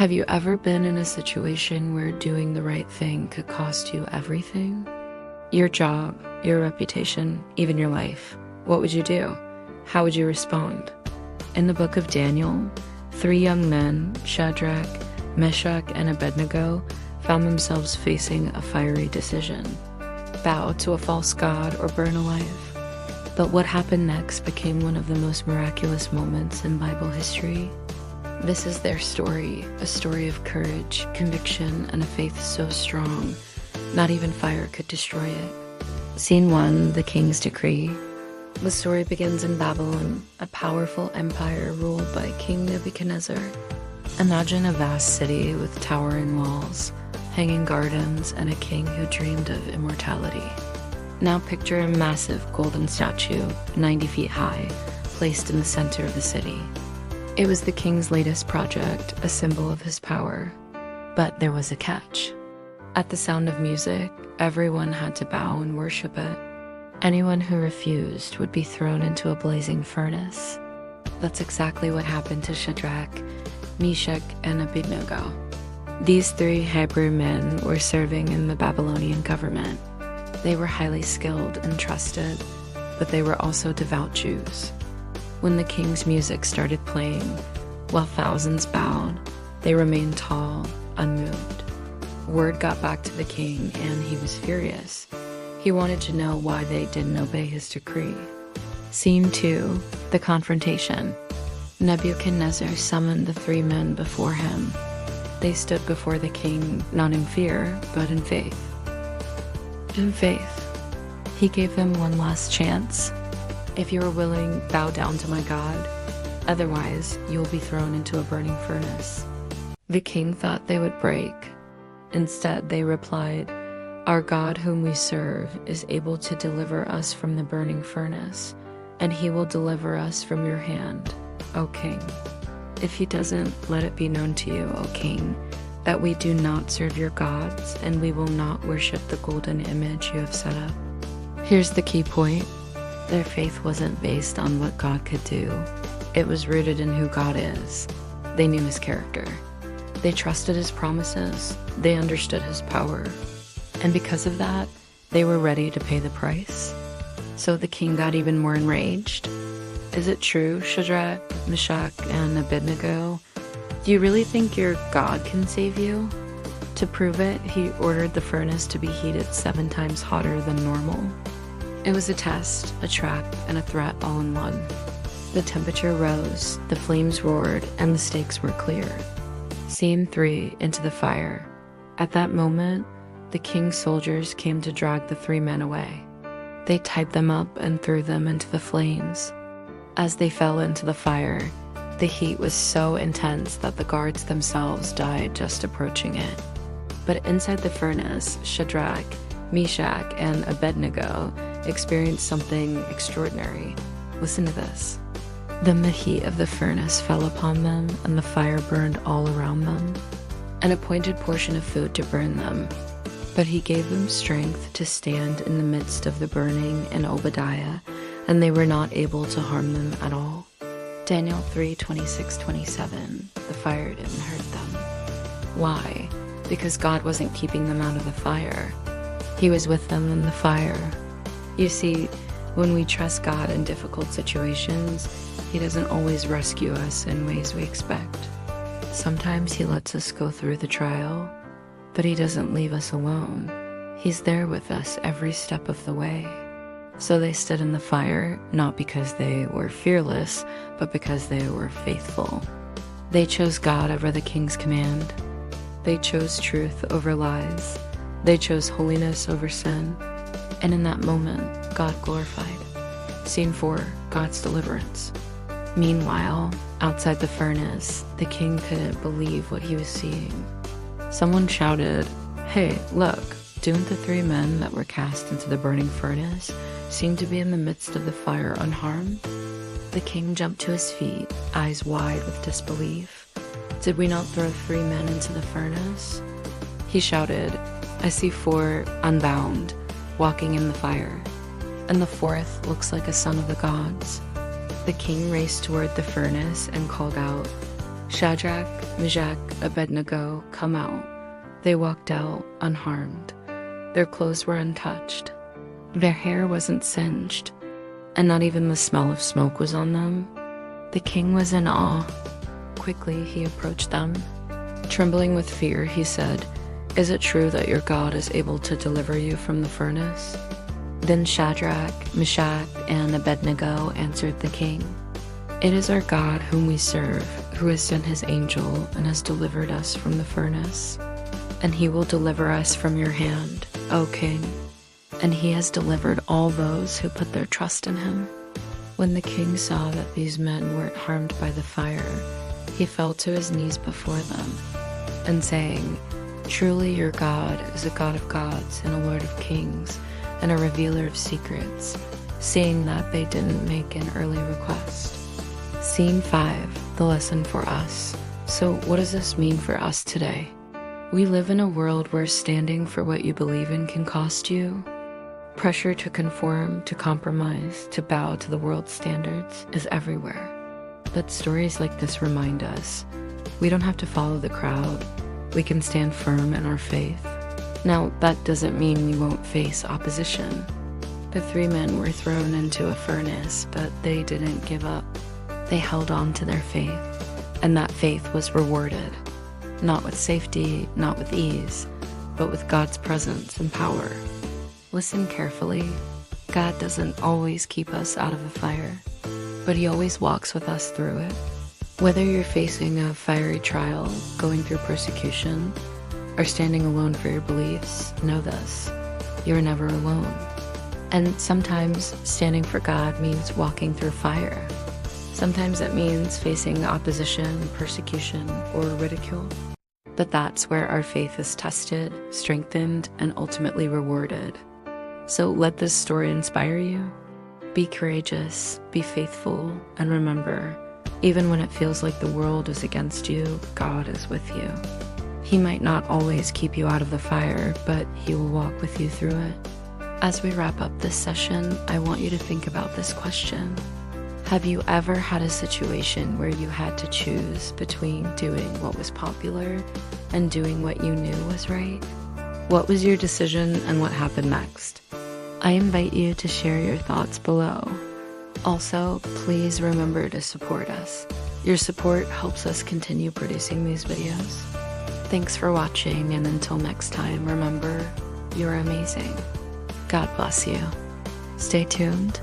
Have you ever been in a situation where doing the right thing could cost you everything? Your job, your reputation, even your life. What would you do? How would you respond? In the book of Daniel, 3 young men, Shadrach, Meshach, and Abednego, found themselves facing a fiery decision: bow to a false god or burn alive. But what happened next became one of the most miraculous moments in Bible history. This is their story, a story of courage, conviction, and a faith so strong, not even fire could destroy it. Scene 1, the king's decree. The story begins in Babylon, a powerful empire ruled by King Nebuchadnezzar. Imagine a vast city with towering walls, hanging gardens, and a king who dreamed of immortality. Now picture a massive golden statue, 90 feet high, placed in the center of the city. It was the king's latest project, a symbol of his power. But there was a catch. At the sound of music, everyone had to bow and worship it. Anyone who refused would be thrown into a blazing furnace. That's exactly what happened to Shadrach, Meshach, and Abednego. These 3 Hebrew men were serving in the Babylonian government. They were highly skilled and trusted, but they were also devout Jews. When the king's music started playing, while thousands bowed, they remained tall, unmoved. Word got back to the king, and he was furious. He wanted to know why they didn't obey his decree. Scene 2, the confrontation. Nebuchadnezzar summoned the 3 men before him. They stood before the king, not in fear, but in faith. In faith, he gave them one last chance. If you are willing, bow down to my God. Otherwise, you will be thrown into a burning furnace. The king thought they would break. Instead, they replied, "Our God whom we serve is able to deliver us from the burning furnace, and he will deliver us from your hand, O king. If he doesn't, let it be known to you, O king, that we do not serve your gods, and we will not worship the golden image you have set up." Here's the key point. Their faith wasn't based on what God could do. It was rooted in who God is. They knew his character. They trusted his promises. They understood his power. And because of that, they were ready to pay the price. So the king got even more enraged. Is it true, Shadrach, Meshach, and Abednego? Do you really think your God can save you? To prove it, he ordered the furnace to be heated 7 times hotter than normal. It was a test, a trap, and a threat all in one. The temperature rose, the flames roared, and the stakes were clear. Scene 3, into the fire. At that moment, the king's soldiers came to drag the 3 men away. They tied them up and threw them into the flames. As they fell into the fire, the heat was so intense that the guards themselves died just approaching it. But inside the furnace, Shadrach, Meshach, and Abednego experienced something extraordinary. Listen to this. Then the heat of the furnace fell upon them, and the fire burned all around them, an appointed portion of food to burn them. But he gave them strength to stand in the midst of the burning in Obadiah, and they were not able to harm them at all. Daniel 3:26-27. The fire didn't hurt them. Why? Because God wasn't keeping them out of the fire. He was with them in the fire. You see, when we trust God in difficult situations, he doesn't always rescue us in ways we expect. Sometimes he lets us go through the trial, but he doesn't leave us alone. He's there with us every step of the way. So they stood in the fire, not because they were fearless, but because they were faithful. They chose God over the king's command. They chose truth over lies. They chose holiness over sin. And in that moment, God glorified. Scene 4, God's deliverance. Meanwhile, outside the furnace, the king couldn't believe what he was seeing. Someone shouted, "Hey, look, don't the 3 men that were cast into the burning furnace seem to be in the midst of the fire unharmed?" The king jumped to his feet, eyes wide with disbelief. "Did we not throw 3 men into the furnace?" He shouted, "I see 4 unbound, walking in the fire, and the 4th looks like a son of the gods." The king raced toward the furnace and called out, Shadrach, Meshach, Abednego come out. They walked out unharmed. Their clothes were untouched. Their hair wasn't singed, and not even the smell of smoke was on them. The king was in awe. Quickly he approached them. Trembling with fear, he said, "Is it true that your God is able to deliver you from the furnace?" Then Shadrach, Meshach, and Abednego answered the king, "It is our God whom we serve, who has sent his angel and has delivered us from the furnace. And he will deliver us from your hand, O king. And he has delivered all those who put their trust in him." When the king saw that these men weren't harmed by the fire, he fell to his knees before them, and saying, "Truly your God is a God of gods and a Lord of kings and a revealer of secrets," seeing that they didn't make an early request. Scene 5, the lesson for us. So what does this mean for us today? We live in a world where standing for what you believe in can cost you. Pressure to conform, to compromise, to bow to the world's standards is everywhere. But stories like this remind us we don't have to follow the crowd. We can stand firm in our faith. Now, that doesn't mean we won't face opposition. The 3 men were thrown into a furnace, but they didn't give up. They held on to their faith, and that faith was rewarded. Not with safety, not with ease, but with God's presence and power. Listen carefully. God doesn't always keep us out of the fire, but he always walks with us through it. Whether you're facing a fiery trial, going through persecution, or standing alone for your beliefs, know this: you're never alone. And sometimes standing for God means walking through fire. Sometimes it means facing opposition, persecution, or ridicule. But that's where our faith is tested, strengthened, and ultimately rewarded. So let this story inspire you. Be courageous, be faithful, and remember, even when it feels like the world is against you, God is with you. He might not always keep you out of the fire, but he will walk with you through it. As we wrap up this session, I want you to think about this question. Have you ever had a situation where you had to choose between doing what was popular and doing what you knew was right? What was your decision and what happened next? I invite you to share your thoughts below. Also, please remember to support us. Your support helps us continue producing these videos. Thanks for watching, and until next time, remember, you're amazing. God bless you. Stay tuned.